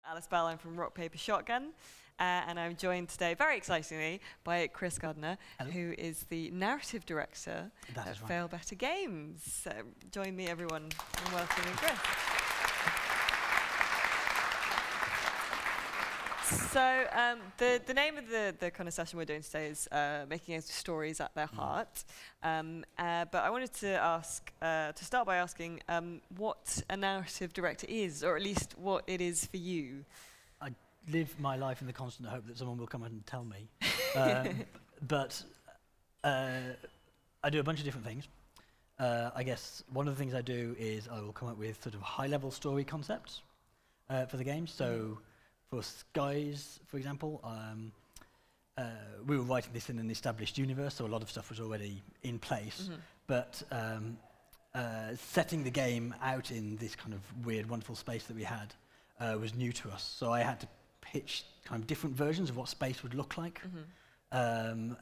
Alice Bell, I'm from Rock Paper Shotgun, and I'm joined today, very excitingly, by Chris Gardner, Hello. who is the narrative director at Fail Better Games. So join me, everyone, in welcoming Chris. So the name of the kind of session we're doing today is Making Stories at Their Heart. But I wanted to ask, to start by asking what a narrative director is, or at least what it is for you. I live my life in the constant hope that someone will come and tell me. But I do a bunch of different things. I guess one of the things I do is I will come up with sort of high-level story concepts for the game. So for Skies, for example, we were writing this in an established universe, so a lot of stuff was already in place. But setting the game out in this kind of weird, wonderful space that we had was new to us. So I had to pitch kind of different versions of what space would look like. And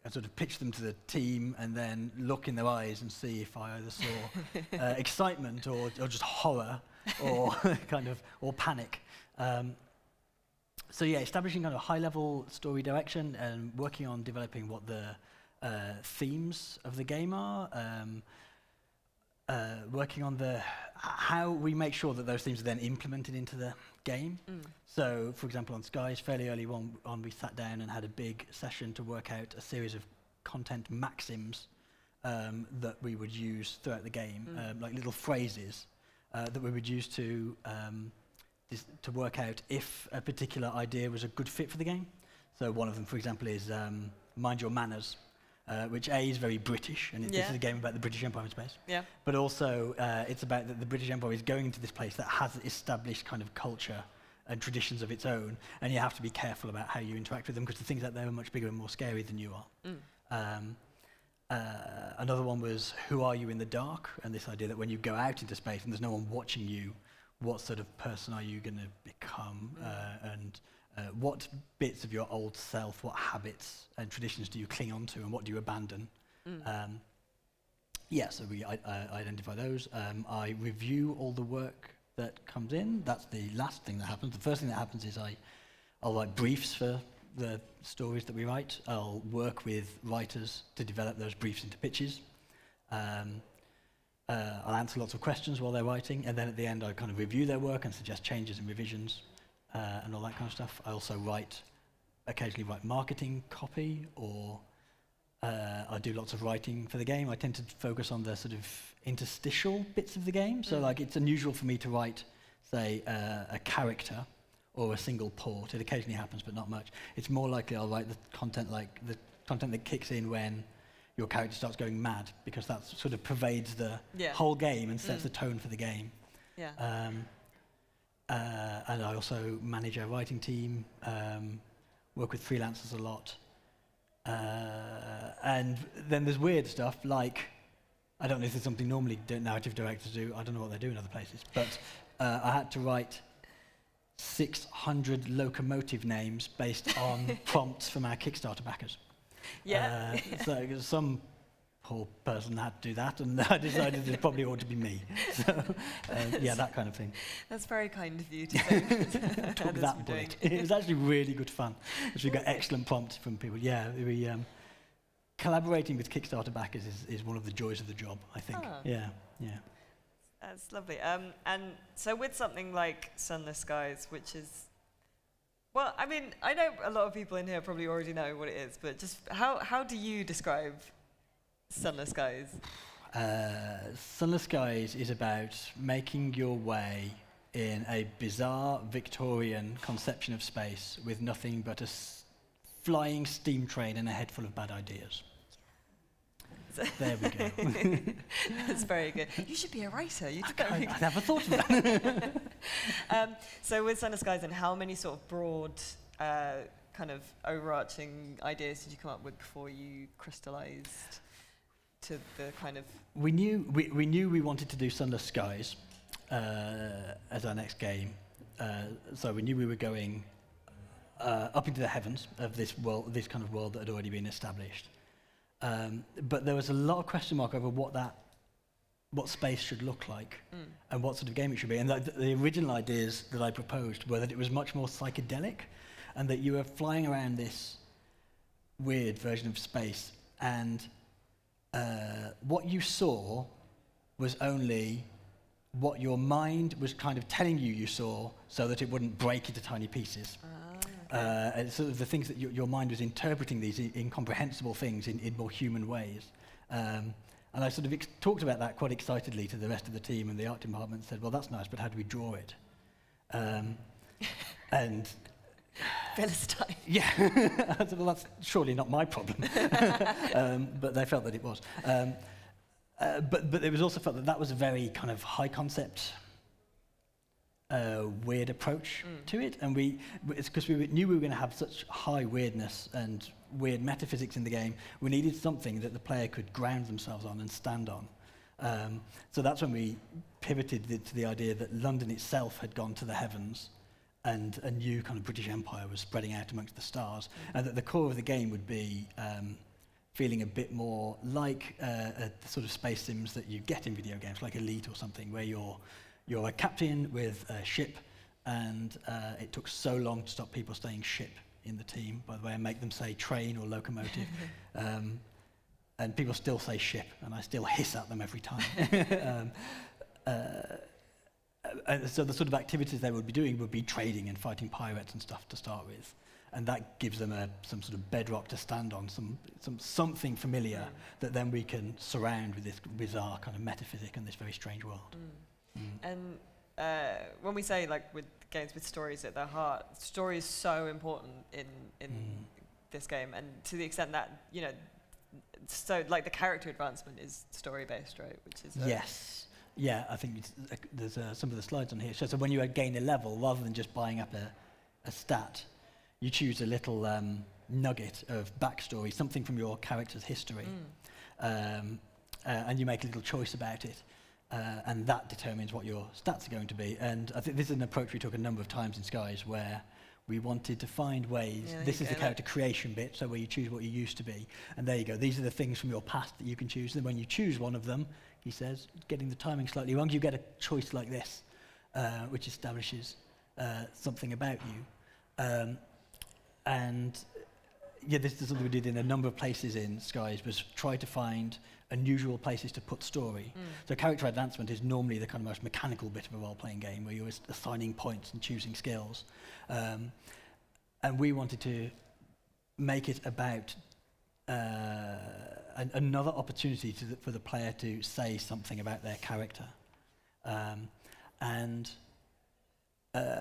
I sort of pitch them to the team and then look in their eyes and see if I either saw excitement or just horror or or panic. So yeah, establishing kind of high-level story direction and working on developing what the themes of the game are, working on how we make sure that those themes are then implemented into the game. So, for example, on Skies, fairly early on, we sat down and had a big session to work out a series of content maxims that we would use throughout the game, like little phrases that we would use to work out if a particular idea was a good fit for the game. So one of them, for example, is mind your manners, which A, is very British, and this is a game about the British Empire in space. But also, it's about that the British Empire is going into this place that has established kind of culture and traditions of its own, and you have to be careful about how you interact with them, because the things out there are much bigger and more scary than you are. Another one was, who are you in the dark? And this idea that when you go out into space and there's no one watching you, what sort of person are you going to become, and what bits of your old self, what habits and traditions do you cling on to, and what do you abandon? So we identify those. I review all the work that comes in. That's the last thing that happens. The first thing that happens is I'll write briefs for the stories that we write. I'll work with writers to develop those briefs into pitches. I'll answer lots of questions while they're writing, and then at the end I kind of review their work and suggest changes and revisions and all that kind of stuff. I also occasionally write marketing copy, or I do lots of writing for the game. I tend to focus on the sort of interstitial bits of the game. So like, it's unusual for me to write, say, a character or a single port. It occasionally happens, but not much. It's more likely I'll write the content that kicks in when your character starts going mad, because that sort of pervades the whole game and sets the tone for the game. And I also manage our writing team, work with freelancers a lot. And then there's weird stuff, like, I don't know if there's something normally narrative directors do, I don't know what they do in other places, but I had to write 600 locomotive names based on prompts from our Kickstarter backers. So some poor person had to do that, and I decided it probably ought to be me. So, that kind of thing. That's very kind of you to say. Took that bullet. It was actually really good fun, because we got excellent prompts from people. Collaborating with Kickstarter backers is one of the joys of the job, I think. That's lovely. And so with something like Sunless Skies, which is, well, I mean, I know a lot of people in here probably already know what it is, but just how do you describe Sunless Skies? Sunless Skies is about making your way in a bizarre Victorian conception of space with nothing but a flying steam train and a head full of bad ideas. There we go. That's very good. You should be a writer. I never thought of that. So with Sunless Skies, and how many sort of broad kind of overarching ideas did you come up with before you crystallized to the kind of... We knew we wanted to do Sunless Skies as our next game. So we knew we were going up into the heavens of this kind of world that had already been established. But there was a lot of question mark over what that what space should look like and what sort of game it should be. And the original ideas that I proposed were that it was much more psychedelic and that you were flying around this weird version of space, and what you saw was only what your mind was kind of telling you saw, so that it wouldn't break into tiny pieces. And sort of the things that your mind was interpreting these incomprehensible things in more human ways. And I sort of talked about that quite excitedly to the rest of the team, and the art department said, well, that's nice, but how do we draw it? And Philistine. yeah, I said, well, that's surely not my problem. But they felt that it was. But it was also felt that that was a very kind of high concept, weird approach to it. And it's because we knew we were going to have such high weirdness and weird metaphysics in the game. We needed something that the player could ground themselves on and stand on. So that's when we pivoted to the idea that London itself had gone to the heavens, and a new kind of British Empire was spreading out amongst the stars, and that the core of the game would be feeling a bit more like the sort of space sims that you get in video games, like Elite or something, where you're a captain with a ship, and it took so long to stop people saying ship in the team. By the way, I make them say train or locomotive, and people still say ship, and I still hiss at them every time. And so the sort of activities they would be doing would be trading and fighting pirates and stuff to start with, and that gives them some sort of bedrock to stand on, something familiar that then we can surround with this bizarre kind of metaphysic and this very strange world. And when we say, like, with games with stories at their heart, story is so important in this game, and to the extent that, you know, so like the character advancement is story based, right? Which is yes. Yeah, I think there's some of the slides on here. So when you gain a level, rather than just buying up a stat, you choose a little nugget of backstory, something from your character's history, and you make a little choice about it, and that determines what your stats are going to be. And I think this is an approach we took a number of times in Skies, where we wanted to find ways. This is the character creation bit, so where you choose what you used to be, and there you go. These are the things from your past that you can choose. And when you choose one of them, he says, getting the timing slightly wrong, you get a choice like this, which establishes something about you. And yeah, this is something we did in a number of places in Skies, was try to find unusual places to put story. So character advancement is normally the kind of most mechanical bit of a role-playing game, where you're assigning points and choosing skills. And we wanted to make it about another opportunity for the player to say something about their character.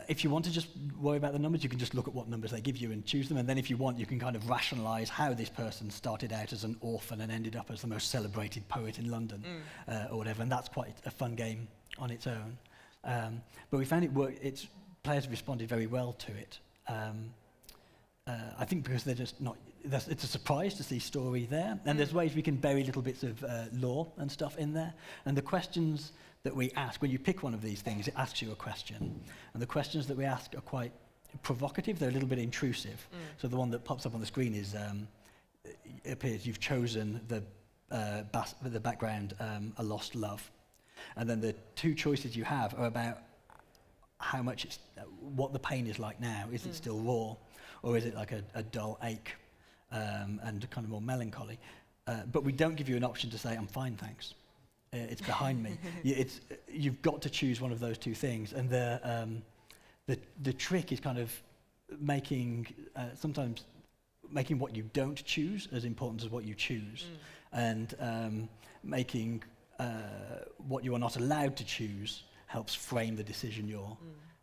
If you want to just worry about the numbers, you can just look at what numbers they give you and choose them. And then if you want, you can kind of rationalize how this person started out as an orphan and ended up as the most celebrated poet in London, or whatever. And that's quite a fun game on its own. But we found it worked. Players responded very well to it. I think because they're just not, it's a surprise to see story there. And there's ways we can bury little bits of lore and stuff in there. And the questions that we ask, when you pick one of these things, it asks you a question. And the questions that we ask are quite provocative. They're a little bit intrusive. So the one that pops up on the screen is, it appears you've chosen the background, a lost love. And then the two choices you have are about how much what the pain is like now. Is it still raw, or is it like a dull ache and kind of more melancholy? But we don't give you an option to say, I'm fine, thanks. It's behind me. You've got to choose one of those two things. And the trick is kind of sometimes making what you don't choose as important as what you choose, and making what you are not allowed to choose helps frame the decision you're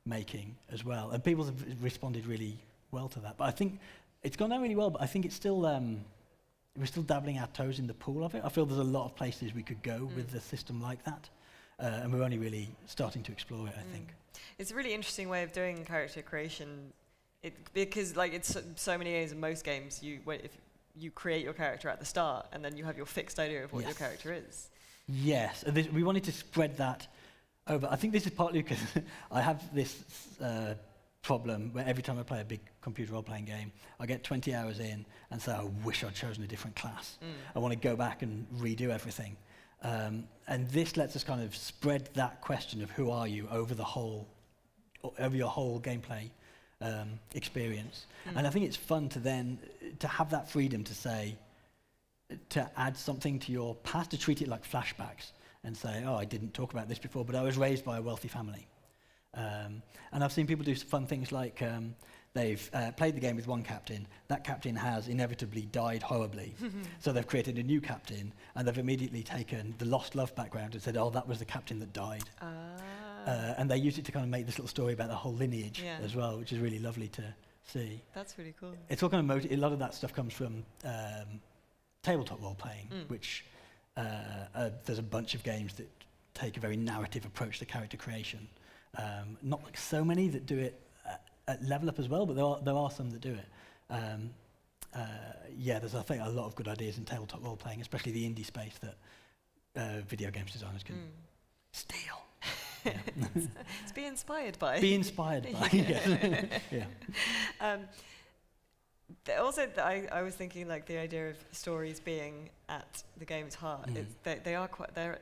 making as well. And people have responded really well to that. But I think it's gone down really well, but I think it's still, we're still dabbling our toes in the pool of it. I feel there's a lot of places we could go with a system like that. And we're only really starting to explore it, I think. It's a really interesting way of doing character creation, because like it's so many games, in most games, if you create your character at the start, and then you have your fixed idea of what your character is. Yes, we wanted to spread that over. I think this is partly because I have this problem where every time I play a big computer role-playing game, I get 20 hours in and say, I wish I'd chosen a different class. I want to go back and redo everything. And this lets us kind of spread that question of who are you over your whole gameplay experience. And I think it's fun to then to have that freedom to say, to add something to your past, to treat it like flashbacks and say, oh, I didn't talk about this before, but I was raised by a wealthy family. And I've seen people do fun things like they've played the game with one captain. That captain has inevitably died horribly. So they've created a new captain, and they've immediately taken the lost love background and said, oh, that was the captain that died. And they use it to kind of make this little story about the whole lineage as well, which is really lovely to see. That's really cool. It's all kind of a lot of that stuff comes from tabletop role-playing, which there's a bunch of games that take a very narrative approach to character creation. Not like so many that do it at Level Up as well, but there are some that do it. There's I think a lot of good ideas in tabletop role-playing, especially the indie space that video games designers can steal. It's be inspired by. Be inspired by, yes. Also, I was thinking like the idea of stories being at the game's heart. They're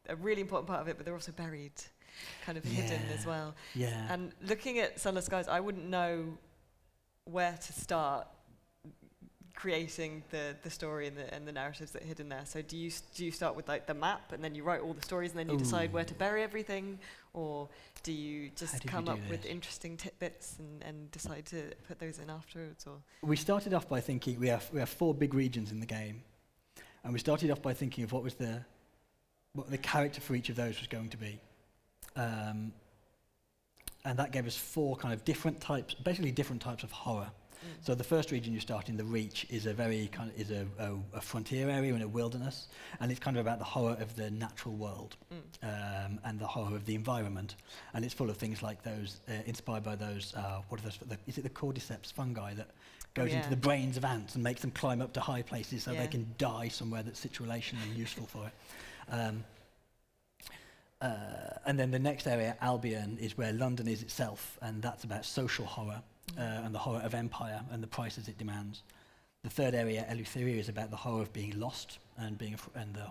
a really important part of it, but they're also buried, kind of hidden as well. Yeah. And looking at Sunless Skies, I wouldn't know where to start creating the story and the narratives that are hidden there. So do you start with like the map and then you write all the stories and then you decide where to bury everything, or do you just come up with interesting tidbits and decide to put those in afterwards? Or we started off by thinking we have 4 big regions in the game, and we started off by thinking of what the character for each of those was going to be, and that gave us 4 kind of different types of horror. So the first region you start in, the Reach, is a very a frontier area in a wilderness, and it's kind of about the horror of the natural world and the horror of the environment, and it's full of things like those inspired by those what are those? Is it the cordyceps fungi that goes into the brains of ants and makes them climb up to high places so they can die somewhere that's situational and useful for it. And then the next area, Albion, is where London is itself, and that's about social horror. And the horror of empire and the prices it demands. The third area, Eleutheria, is about the horror of being lost and the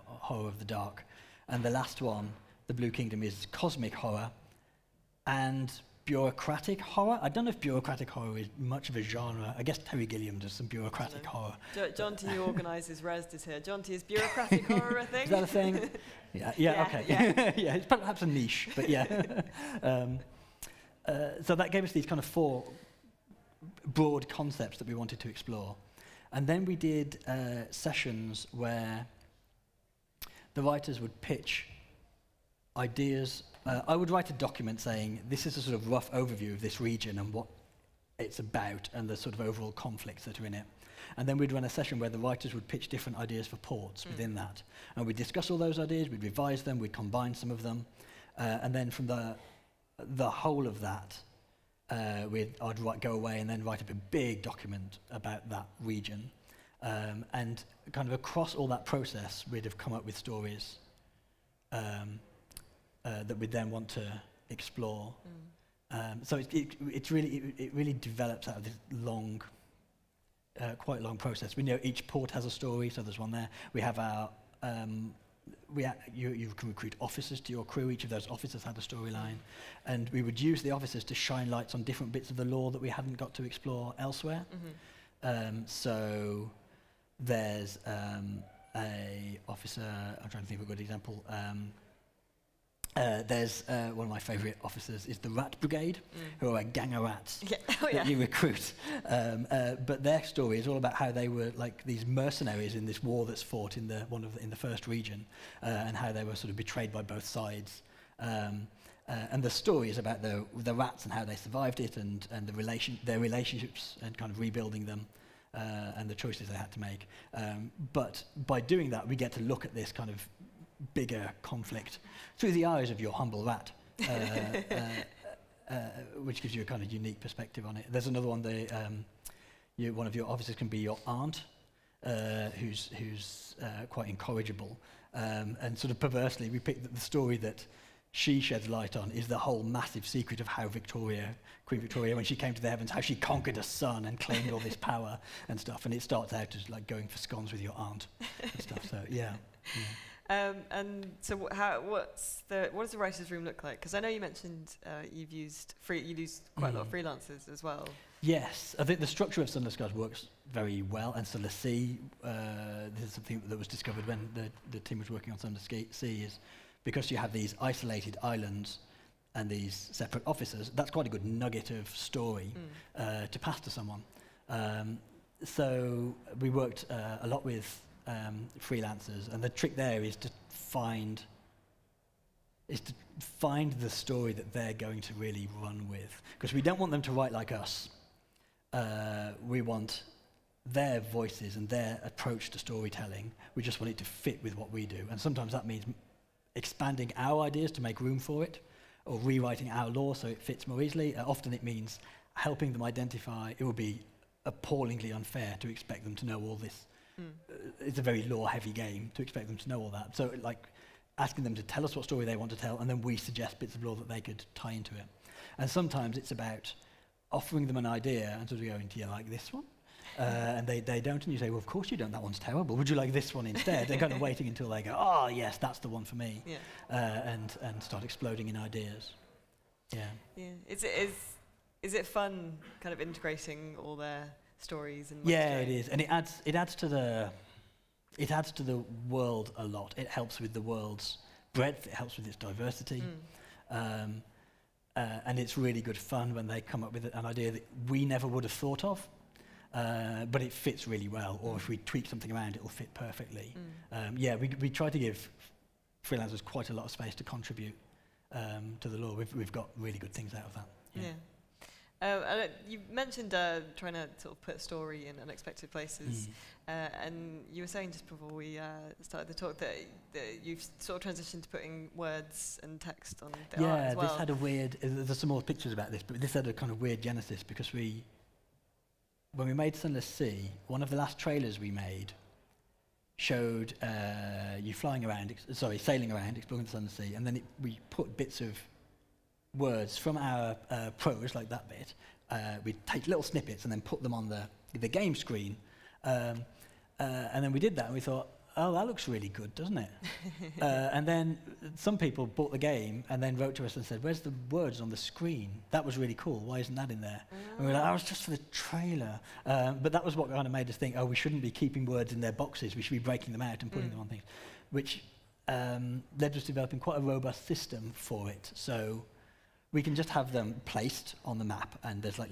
horror of the dark. And the last one, the Blue Kingdom, is cosmic horror and bureaucratic horror. I don't know if bureaucratic horror is much of a genre. I guess Terry Gilliam does some bureaucratic horror. John T, who organises Rezzed, is here. John T, is bureaucratic horror a thing? Is that a thing? Yeah, okay. Yeah, it's perhaps a niche, but yeah. So that gave us these kind of 4 broad concepts that we wanted to explore. And then we did sessions where the writers would pitch ideas. I would write a document saying, this is a sort of rough overview of this region and what it's about and the sort of overall conflicts that are in it. And then we'd run a session where the writers would pitch different ideas for ports within that. And we'd discuss all those ideas, we'd revise them, we'd combine some of them. And then from the whole of that, I'd go away and then write up a big document about that region. And kind of across all that process, we'd have come up with stories that we'd then want to explore. So it really develops out of this long, quite long process. We know each port has a story, so there's one there. We have our you can recruit officers to your crew. Each of those officers had a storyline, and we would use the officers to shine lights on different bits of the lore that we hadn't got to explore elsewhere. So there's a officer, I'm trying to think of a good example. There's one of my favourite officers is the Rat Brigade, who are a gang of rats that you recruit. But their story is all about how they were like these mercenaries in this war that's fought in the first region, and how they were sort of betrayed by both sides. And the story is about the rats and how they survived it, and their relationships and kind of rebuilding them, and the choices they had to make. But by doing that, we get to look at this kind of bigger conflict through the eyes of your humble rat, which gives you a kind of unique perspective on it. There's another one. One of your officers can be your aunt, who's quite incorrigible, and sort of perversely, we picked the story that she sheds light on is the whole massive secret of how Queen Victoria, when she came to the heavens, how she conquered a son and claimed all this power and stuff. And it starts out as like going for scones with your aunt and stuff. So yeah. And so, what does the writers' room look like? Because I know you mentioned you've used quite a lot of freelancers as well. Yes, I think the structure of Sunless Skies works very well, and Sunless Sea, this is something that was discovered when the team was working on Sunless Sea, is because you have these isolated islands and these separate officers, that's quite a good nugget of story to pass to someone. So we worked a lot with freelancers, and the trick there is to find the story that they're going to really run with, because we don't want them to write like us. We want their voices and their approach to storytelling. We just want it to fit with what we do, and sometimes that means expanding our ideas to make room for it, or rewriting our lore so it fits more easily. Often it means helping them identify. It would be appallingly unfair to expect them to know all this. It's a very lore-heavy game to expect them to know all that. So, like, asking them to tell us what story they want to tell, and then we suggest bits of lore that they could tie into it. And sometimes it's about offering them an idea and sort of going, do you like this one? And they don't, and you say, well, of course you don't, that one's terrible. Would you like this one instead? They're kind of waiting until they go, oh, yes, that's the one for me, and start exploding in ideas. Yeah. Is it fun kind of integrating all their stories and it is, and it adds to the world a lot. It helps with the world's breadth, it helps with its diversity. And it's really good fun when they come up with an idea that we never would have thought of, but it fits really well, or if we tweak something around, it will fit perfectly. We try to give freelancers quite a lot of space to contribute to the lore. We've got really good things out of that. You mentioned trying to sort of put story in unexpected places, and you were saying just before we started the talk that you've sort of transitioned to putting words and text on the art as well. This had a weird, there's some more pictures about this, but this had a kind of weird genesis, because when we made Sunless Sea, one of the last trailers we made showed you sailing around, exploring the Sunless Sea, and then we put bits of words from our prose, like that bit. We'd take little snippets and then put them on the game screen. And then we did that, and we thought, oh, that looks really good, doesn't it? And then some people bought the game and then wrote to us and said, where's the words on the screen? That was really cool. Why isn't that in there? And we were like, that was just for the trailer. But that was what kind of made us think, oh, we shouldn't be keeping words in their boxes. We should be breaking them out and putting them on things, which led us to developing quite a robust system for it. So we can just have them placed on the map, and there's like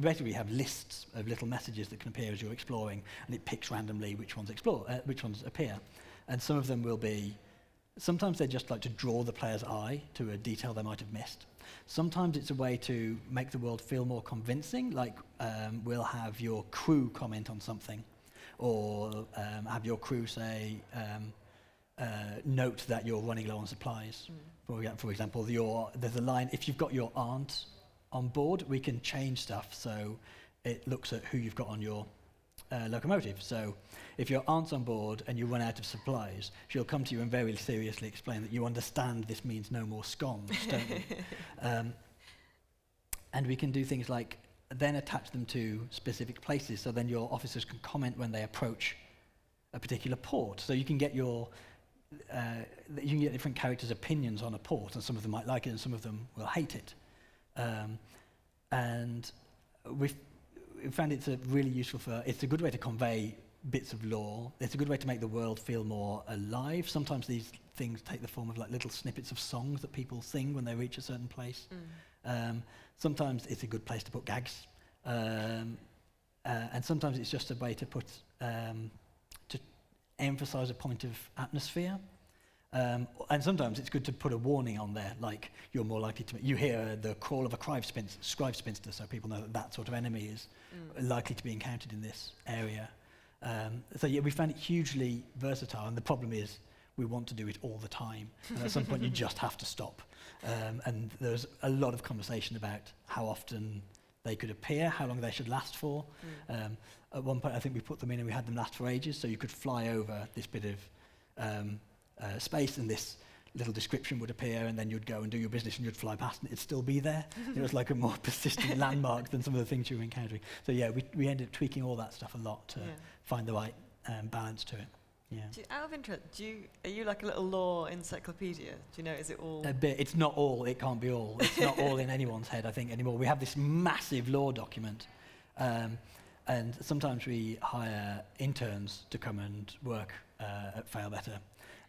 basically we have lists of little messages that can appear as you're exploring, and it picks randomly which ones appear. And some of them will be, sometimes they're just like to draw the player's eye to a detail they might have missed. Sometimes it's a way to make the world feel more convincing, like we'll have your crew comment on something, or have your crew say, note that you're running low on supplies. For example, there's a line, if you've got your aunt on board, we can change stuff so it looks at who you've got on your locomotive. So if your aunt's on board and you run out of supplies, she'll come to you and very seriously explain that you understand this means no more scones, don't you? And we can do things like then attach them to specific places, so then your officers can comment when they approach a particular port. So you can get different characters' opinions on a port, and some of them might like it and some of them will hate it. And we found it's really useful it's a good way to convey bits of lore. It's a good way to make the world feel more alive. Sometimes these things take the form of like little snippets of songs that people sing when they reach a certain place. Sometimes it's a good place to put gags. And sometimes it's just a way to put emphasize a point of atmosphere. And sometimes it's good to put a warning on there, like you're more likely to, you hear the crawl of a scribe spinster, so people know that sort of enemy is likely to be encountered in this area. So yeah, we found it hugely versatile, and the problem is we want to do it all the time. And at some point you just have to stop. And there's a lot of conversation about how often they could appear, how long they should last for. At one point I think we put them in and we had them last for ages, so you could fly over this bit of space and this little description would appear, and then you'd go and do your business and you'd fly past and it'd still be there. It was like a more persistent landmark than some of the things you were encountering. So yeah, we ended up tweaking all that stuff a lot to find the right balance to it. Yeah. Out of interest, are you like a little law encyclopedia? Do you know, is it all? A bit. It's not all. It can't be all. It's not all in anyone's head, I think, anymore. We have this massive law document, and sometimes we hire interns to come and work at Fail Better.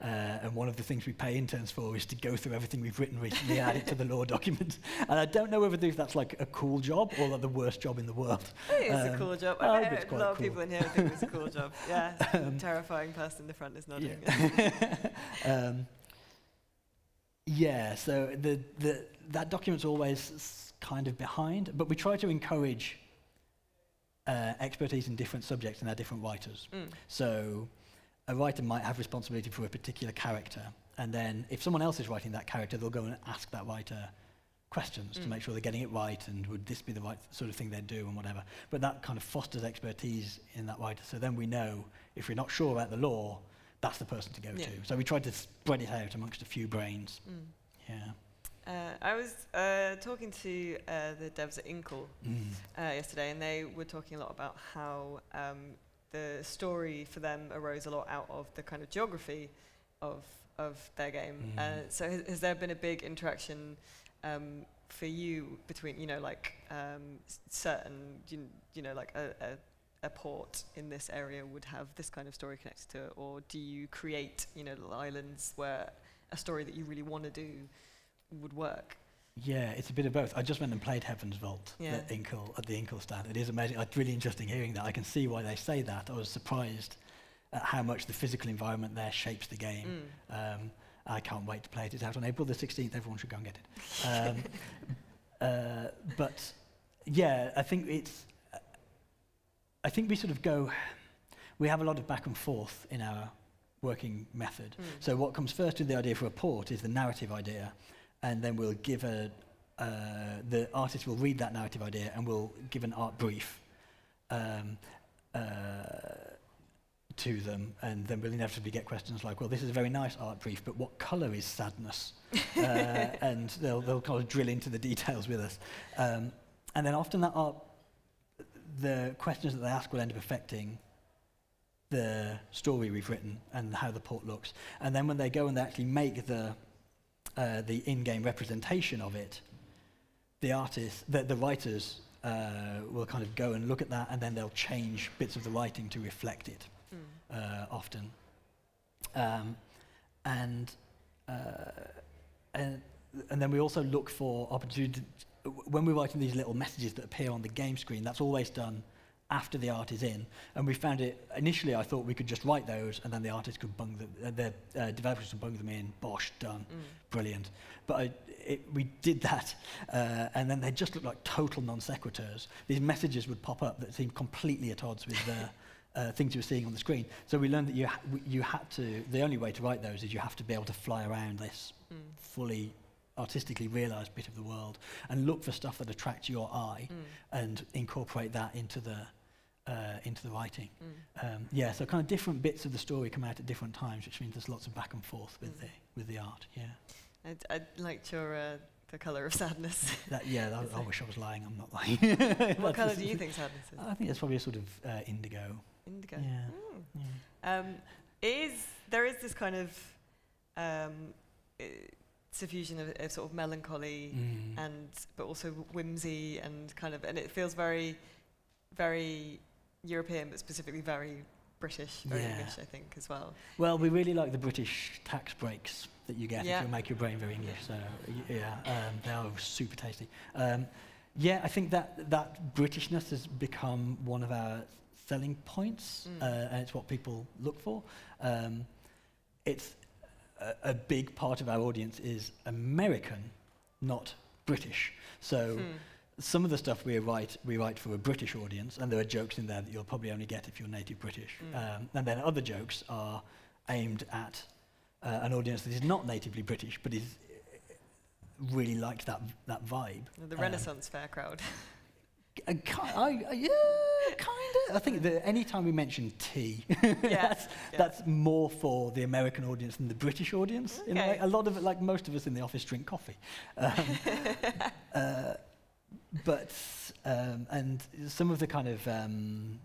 And one of the things we pay interns for is to go through everything we've written recently, add it to the law document. And I don't know whether that's like a cool job or like the worst job in the world. It is a cool job. I I hope bet it's a quite lot of cool. people in here think it's a cool job. Yeah, terrifying person in the front is nodding. Yeah, so that document's always kind of behind, but we try to encourage expertise in different subjects and our different writers. So a writer might have responsibility for a particular character, and then if someone else is writing that character, they'll go and ask that writer questions to make sure they're getting it right, and would this be the right sort of thing they'd do, and whatever. But that kind of fosters expertise in that writer, so then we know if we're not sure about the law, that's the person to go to. So we tried to spread it out amongst a few brains. Yeah. I was talking to the devs at Inkle yesterday, and they were talking a lot about how the story for them arose a lot out of the kind of geography of their game. So has there been a big interaction for you between, like certain, like a port in this area would have this kind of story connected to it, or do you create, little islands where a story that you really want to do would work? Yeah, it's a bit of both. I just went and played Heaven's Vault at the Inkle stand. It is amazing. It's really interesting hearing that. I can see why they say that. I was surprised at how much the physical environment there shapes the game. I can't wait to play it. It's out on April the 16th. Everyone should go and get it. But yeah, I think we sort of we have a lot of back and forth in our working method. So what comes first with the idea for a port is the narrative idea, and then we'll give the artist will read that narrative idea and we'll give an art brief to them, and then we'll inevitably get questions like, well, this is a very nice art brief, but what colour is sadness? And they'll kind of drill into the details with us. And then often the questions that they ask will end up affecting the story we've written and how the port looks. And then when they go and they actually make the in-game representation of it, the writers will kind of go and look at that, and then they'll change bits of the writing to reflect it, often. And then we also look for opportunity. When we're writing these little messages that appear on the game screen, that's always done after the art is in, and we found it initially. I thought we could just write those, and then the artists could bung them, the developers could bung them in. Bosh, done, brilliant. But we did that, and then they just looked like total non sequiturs. These messages would pop up that seemed completely at odds with the things you were seeing on the screen. So we learned that you had to. The only way to write those is you have to be able to fly around this fully artistically realised bit of the world and look for stuff that attracts your eye and incorporate that into the writing. So kind of different bits of the story come out at different times, which means there's lots of back and forth with the art. Yeah. I liked your the colour of sadness. I wish I was lying. I'm not lying. What colour do you think sadness is? I think it's probably a sort of indigo. Indigo. Yeah. There is this kind of suffusion of sort of melancholy but also whimsy and and it feels very, very European, but specifically very British, very English, I think, as well. Well, we really like the British tax breaks that you get if you make your brain very English. So they are super tasty. I think that Britishness has become one of our selling points, and it's what people look for. It's a big part of our audience is American, not British. So some of the stuff we write for a British audience, and there are jokes in there that you'll probably only get if you're native British. And then other jokes are aimed at an audience that is not natively British, but is really like that vibe. The Renaissance Fair crowd. Kind of. I think that any time we mention tea, that's more for the American audience than the British audience. Okay. In a way. A lot of it, like most of us in the office, drink coffee. but and some of the kind of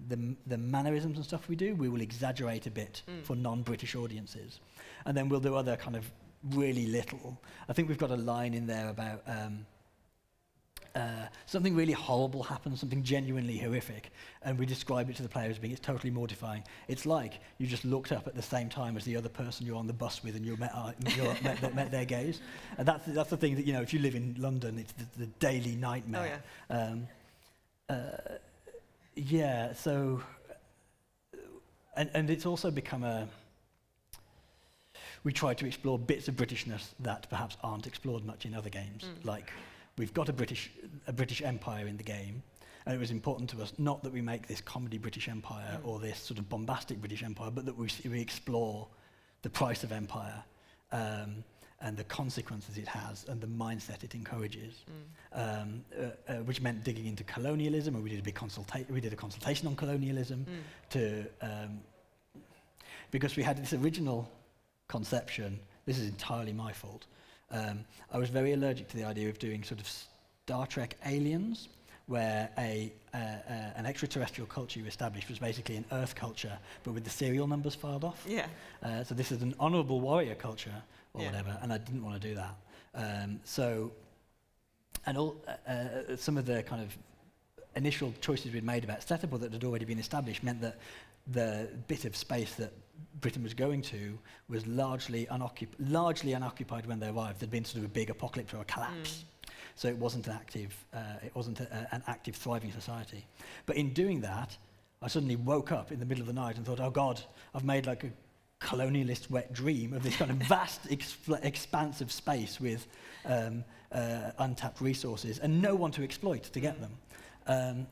the mannerisms and stuff we do, we will exaggerate a bit for non-British audiences, and then we'll do other kind of really little. I think we've got a line in there about something really horrible happens, something genuinely horrific, and we describe it to the player as being it's totally mortifying. It's like you just looked up at the same time as the other person you're on the bus with, and you met their gaze. And that's the thing that, you know, if you live in London, it's the daily nightmare. Oh, yeah. Yeah. So, and it's also become we try to explore bits of Britishness that perhaps aren't explored much in other games, like. We've got a British Empire in the game, and it was important to us not that we make this comedy British Empire or this sort of bombastic British Empire, but that we explore the price of empire and the consequences it has and the mindset it encourages, which meant digging into colonialism, and we did a consultation on colonialism because we had this original conception. This is entirely my fault. I was very allergic to the idea of doing sort of Star Trek Aliens, where an extraterrestrial culture you established was basically an Earth culture, but with the serial numbers filed off. Yeah. So this is an honourable warrior culture, or whatever, and I didn't want to do that. Some of the kind of initial choices we'd made about setup or that had already been established meant that the bit of space that Britain was going to was largely unoccupied when they arrived. There'd been sort of a big apocalypse or a collapse, so it wasn't an active, thriving society. But in doing that, I suddenly woke up in the middle of the night and thought, oh God, I've made like a colonialist wet dream of this kind of vast expanse of space with untapped resources and no one to exploit to get them.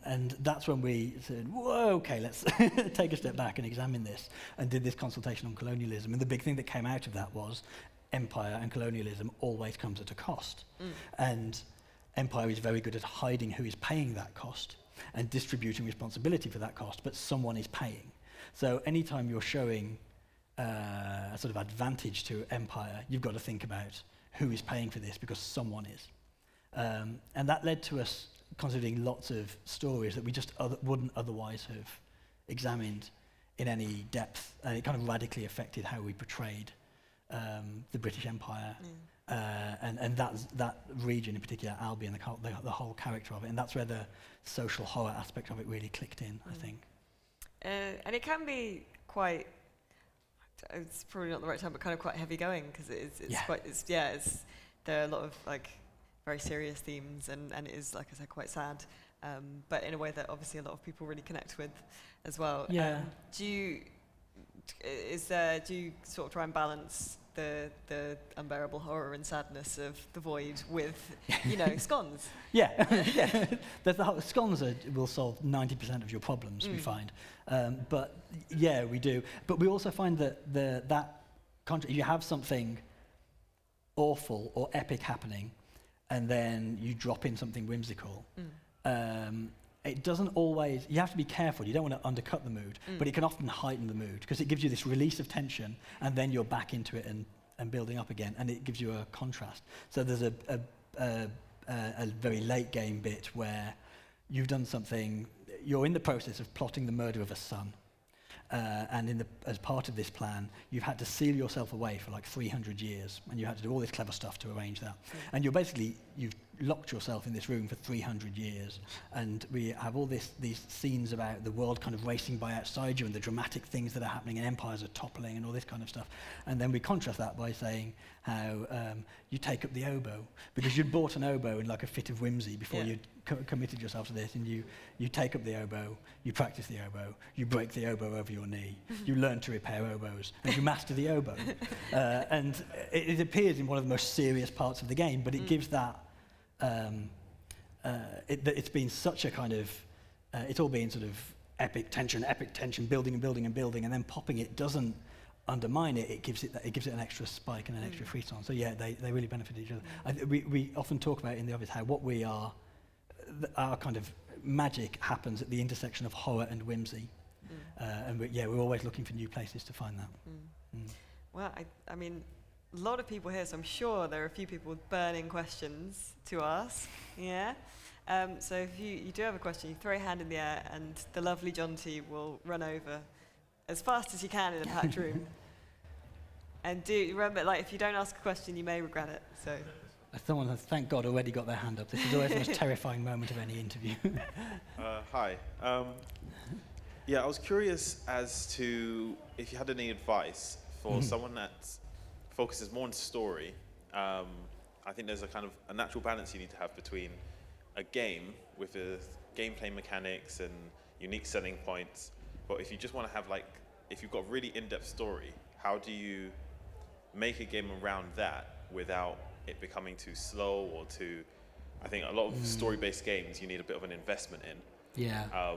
And that's when we said, whoa, okay, let's take a step back and examine this, and did this consultation on colonialism. And the big thing that came out of that was empire and colonialism always comes at a cost. And empire is very good at hiding who is paying that cost and distributing responsibility for that cost, but someone is paying. So anytime you're showing a sort of advantage to empire, you've got to think about who is paying for this, because someone is. And that led to us considering lots of stories that we just wouldn't otherwise have examined in any depth, and it kind of radically affected how we portrayed the British Empire and that region in particular, Albion, the whole character of it, and that's where the social horror aspect of it really clicked in, I think. And it can be quite, it's probably not the right term, but kind of quite heavy going, because there are a lot of like very serious themes, and it is, like I said, quite sad, but in a way that obviously a lot of people really connect with as well. Yeah. Do you sort of try and balance the unbearable horror and sadness of the void with, you know, scones? Yeah. Scones will solve 90% of your problems, we find. But yeah, we do. But we also find that you have something awful or epic happening, and then you drop in something whimsical. It doesn't always, you have to be careful, you don't want to undercut the mood, but it can often heighten the mood, because it gives you this release of tension, and then you're back into it and building up again, and it gives you a contrast. So there's a very late game bit where you've done something, you're in the process of plotting the murder of a son, and as part of this plan, you've had to seal yourself away for like 300 years, and you had to do all this clever stuff to arrange that. And you've locked yourself in this room for 300 years, and we have all these scenes about the world kind of racing by outside you, and the dramatic things that are happening, and empires are toppling, and all this kind of stuff. And then we contrast that by saying how you take up the oboe, because you'd bought an oboe in like a fit of whimsy before you'd committed yourself to this, and you take up the oboe, you practice the oboe, you break the oboe over your knee, you learn to repair oboes, and you master the oboe. And it appears in one of the most serious parts of the game, but it gives that it's been such a kind of, it's all been sort of epic tension, building and building and building, and then popping it doesn't undermine it. It gives it an extra spike and an extra frisson. So yeah, they really benefit each other. We often talk about in the office how what we are, our kind of magic happens at the intersection of horror and whimsy, and we're always looking for new places to find that. Well, I mean, lot of people here, so I'm sure there are a few people with burning questions to ask. Yeah. So if you do have a question, you throw your hand in the air, and the lovely John T will run over as fast as you can in a packed room. And do remember, like, if you don't ask a question, you may regret it. So. Someone has, thank God, already got their hand up. This is always the most terrifying moment of any interview. Hi. Yeah, I was curious as to if you had any advice for someone that focuses more on story. I think there's a kind of a natural balance you need to have between a game with gameplay mechanics and unique selling points. But if you just want to have, like, if you've got a really in-depth story, how do you make a game around that without it becoming too slow or too... I think a lot of story-based games you need a bit of an investment in. Yeah.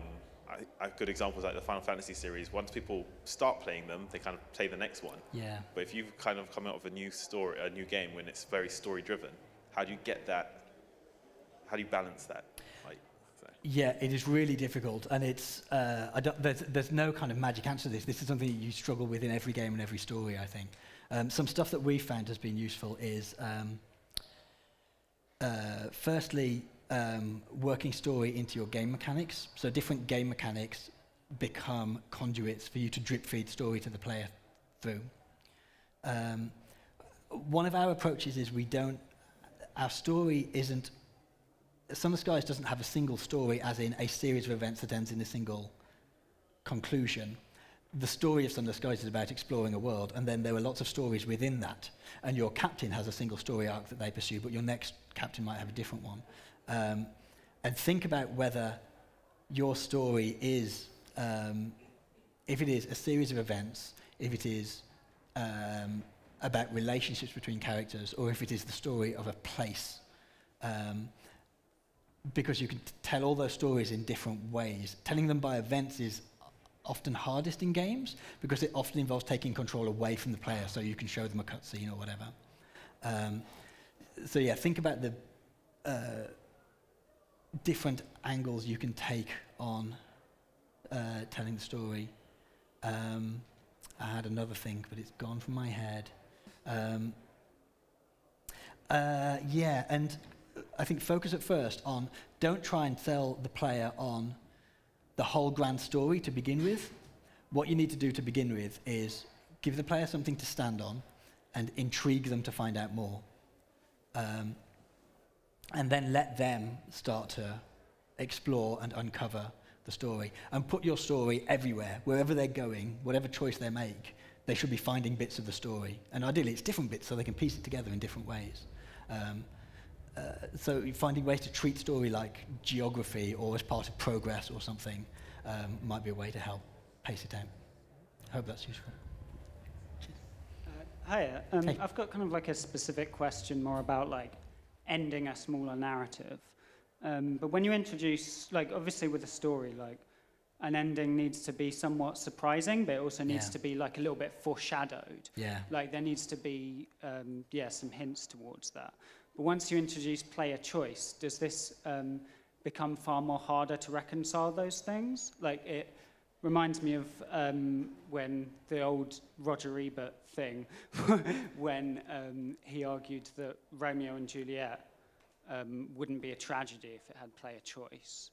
Good examples like the Final Fantasy series, once people start playing them, they kind of play the next one. Yeah. But if you've kind of come out with a new story, a new game when it's very story-driven, how do you get that? How do you balance that? Yeah, it is really difficult, and it's there's no kind of magic answer to this. This is something that you struggle with in every game and every story, I think. Some stuff that we found has been useful is, firstly, working story into your game mechanics. So different game mechanics become conduits for you to drip feed story to the player through. One of our approaches is our story isn't, Summer Skies doesn't have a single story as in a series of events that ends in a single conclusion. The story of Summer Skies is about exploring a world, and then there are lots of stories within that. And your captain has a single story arc that they pursue, but your next captain might have a different one. And think about whether your story is, if it is a series of events, if it is about relationships between characters, or if it is the story of a place. Because you can tell all those stories in different ways. Telling them by events is often hardest in games because it often involves taking control away from the player so you can show them a cutscene or whatever. So yeah, think about the different angles you can take on telling the story. I had another thing, but it's gone from my head. Yeah, and I think focus at first on, don't try and sell the player on the whole grand story to begin with. What you need to do to begin with is give the player something to stand on and intrigue them to find out more. And then let them start to explore and uncover the story. And put your story everywhere, wherever they're going, whatever choice they make, they should be finding bits of the story. And ideally it's different bits so they can piece it together in different ways. So finding ways to treat story like geography or as part of progress or something might be a way to help pace it out. I hope that's useful. Hiya. Hey. I've got kind of like a specific question more about like ending a smaller narrative. But when you introduce, like obviously with a story, like an ending needs to be somewhat surprising, but it also needs to be like a little bit foreshadowed. Yeah. Like there needs to be, some hints towards that. But once you introduce player choice, does this become far more harder to reconcile those things? Like it reminds me of when the old Roger Ebert thing, when he argued that Romeo and Juliet wouldn't be a tragedy if it had player choice.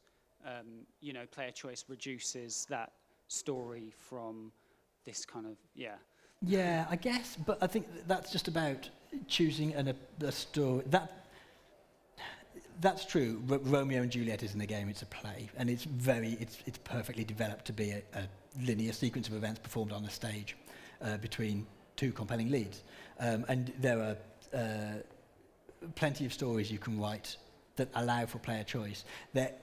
Player choice reduces that story from this kind of, Yeah, I guess, but I think that's just about choosing a story. That's true. Romeo and Juliet isn't a game; it's a play, and it's perfectly developed to be a linear sequence of events performed on a stage between two compelling leads. And there are plenty of stories you can write that allow for player choice.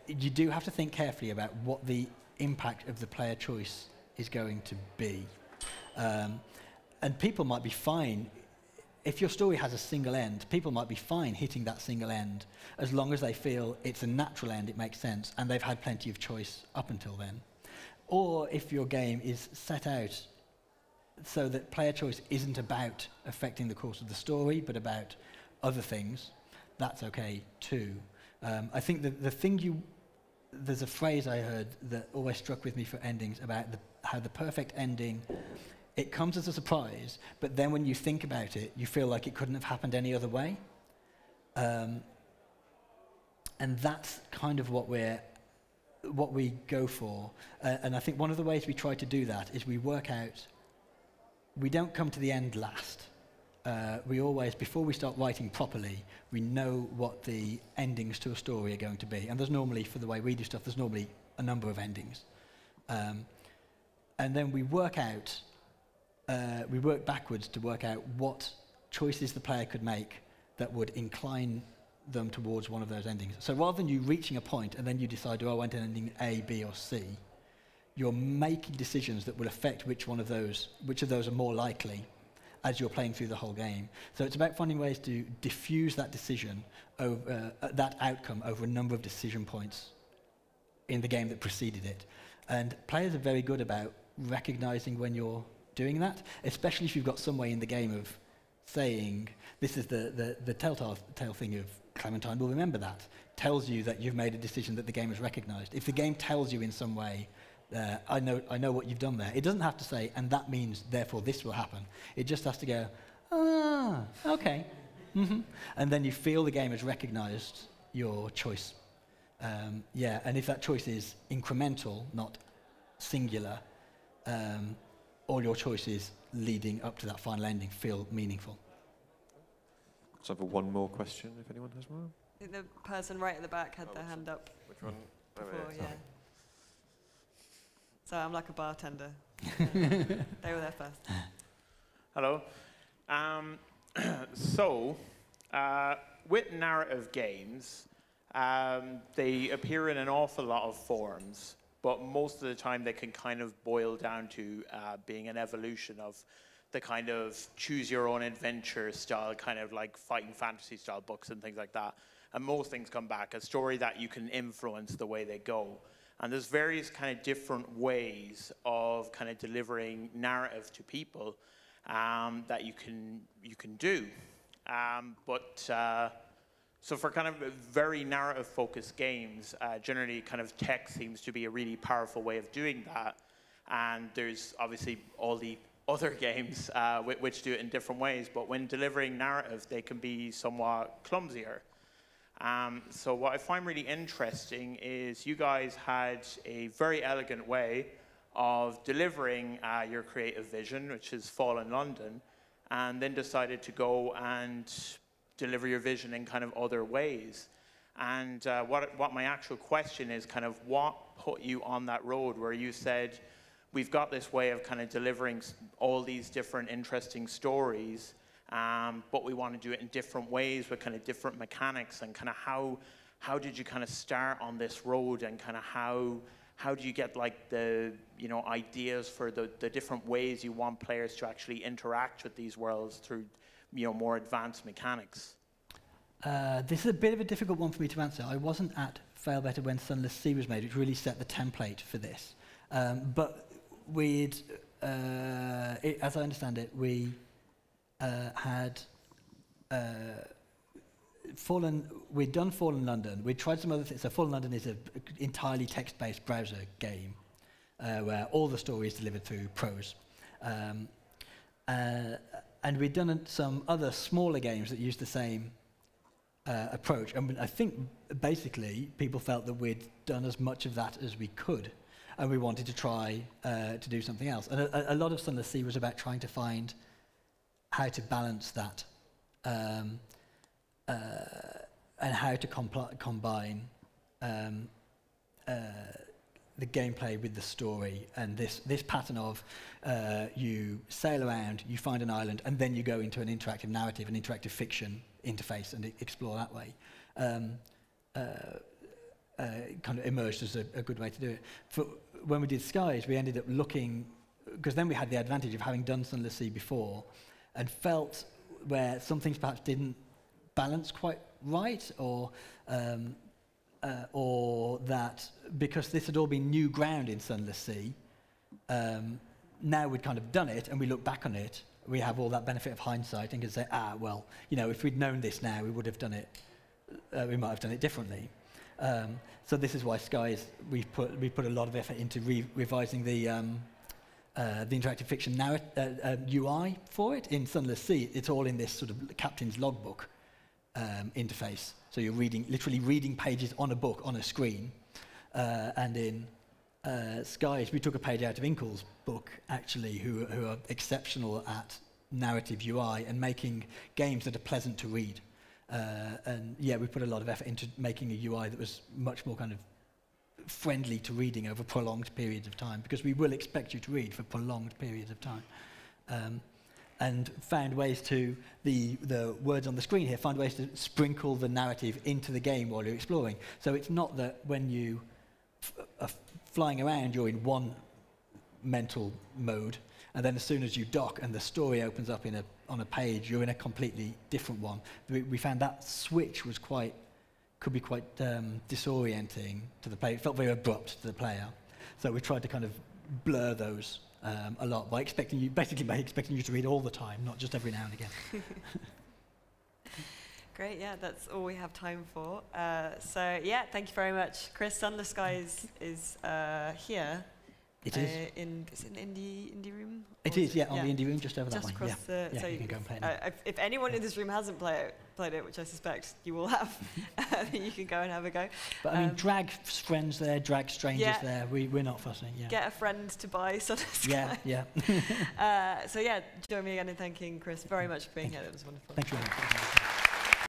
You do have to think carefully about what the impact of the player choice is going to be. And people might be fine, if your story has a single end, people might be fine hitting that single end as long as they feel it's a natural end, it makes sense, and they've had plenty of choice up until then. Or if your game is set out so that player choice isn't about affecting the course of the story, but about other things, that's okay too. I think that there's a phrase I heard that always struck with me for endings about how the perfect ending it comes as a surprise, but then when you think about it, you feel like it couldn't have happened any other way. And that's kind of what we go for. And I think one of the ways we try to do that is we work out, we don't come to the end last. We always, before we start writing properly, we know what the endings to a story are going to be. And there's normally, for the way we do stuff, there's normally a number of endings. And then we work backwards to work out what choices the player could make that would incline them towards one of those endings. So rather than you reaching a point and then you decide, do I want an ending A, B, or C, you're making decisions that will affect which of those are more likely as you're playing through the whole game. So it's about finding ways to diffuse that decision, that outcome over a number of decision points in the game that preceded it. And players are very good about recognizing when you're doing that, especially if you've got some way in the game of saying, this is the telltale thing of Clementine will remember that, tells you that you've made a decision that the game has recognized. If the game tells you in some way, I know what you've done there, it doesn't have to say, and that means, therefore, this will happen. It just has to go, ah, okay. And then you feel the game has recognized your choice. Yeah, and if that choice is incremental, not singular, all your choices leading up to that final ending feel meaningful. So for one more question, if anyone has one. I think the person right at the back had their hand up. Which one? Before, yeah. So I'm like a bartender. They were there first. Hello. With narrative games, they appear in an awful lot of forms, but most of the time they can kind of boil down to being an evolution of the kind of choose your own adventure style, kind of like fighting fantasy style books and things like that. And most things come back, a story that you can influence the way they go. And there's various kind of different ways of kind of delivering narrative to people that you can do. So for kind of very narrative-focused games, generally kind of text seems to be a really powerful way of doing that. And there's obviously all the other games which do it in different ways, but when delivering narrative, they can be somewhat clumsier. So what I find really interesting is you guys had a very elegant way of delivering your creative vision, which is Fall in London, and then decided to go and deliver your vision in kind of other ways. And what my actual question is kind of what put you on that road where you said, we've got this way of kind of delivering all these different interesting stories, but we want to do it in different ways with kind of different mechanics, and kind of how did you kind of start on this road, and kind of how do you get like the ideas for the different ways you want players to actually interact with these worlds through more advanced mechanics? This is a bit of a difficult one for me to answer. I wasn't at Failbetter when Sunless Sea was made, which really set the template for this. But as I understand it, we had we'd done Fall in London. We'd tried some other things. So Fall in London is an entirely text-based browser game where all the story is delivered through prose. And we'd done some other smaller games that used the same approach. And I think basically people felt that we'd done as much of that as we could, and we wanted to try to do something else. And a lot of Sunless Sea was about trying to find how to balance that and how to combine the gameplay with the story, and this pattern of you sail around, you find an island, and then you go into an interactive narrative, an interactive fiction interface, and explore that way. Kind of emerged as a good way to do it. When we did Skies, we ended up looking, because then we had the advantage of having done Sunless Sea before, and felt where some things perhaps didn't balance quite right, or that because this had all been new ground in Sunless Sea, now we'd kind of done it, and we look back on it, we have all that benefit of hindsight and can say, well, if we'd known this now, we would have done it, we might have done it differently. So this is why Skies, we put a lot of effort into revising the the interactive fiction UI for it. In Sunless Sea, it's all in this sort of captain's logbook interface. So you're literally reading pages on a book on a screen. And in Skies, we took a page out of Inkle's book, actually, who are exceptional at narrative UI and making games that are pleasant to read. And yeah, we put a lot of effort into making a UI that was much more kind of friendly to reading over prolonged periods of time, because we will expect you to read for prolonged periods of time. And found ways to, the words on the screen here, find ways to sprinkle the narrative into the game while you're exploring. So it's not that when you are flying around, you're in one mental mode, and then as soon as you dock and the story opens up on a page, you're in a completely different one. We found that switch was could be quite disorienting to the player. It felt very abrupt to the player. So we tried to kind of blur those a lot by expecting you to read all the time, not just every now and again. Great, yeah, that's all we have time for. So yeah, thank you very much. Chris, Sunless Skies is here. It is. Is it in the indie room? It is, yeah, on the indie room, just over just that across way. the, so you can go and play it. if anyone in this room hasn't played it, which I suspect you will have, you can go and have a go. But I mean, drag friends there, drag strangers there. We're not fussy. Yeah. Get a friend to buy Sunless Skies. Yeah. So yeah, join me again in thanking Chris very much for being here. It was wonderful. Thank you very much.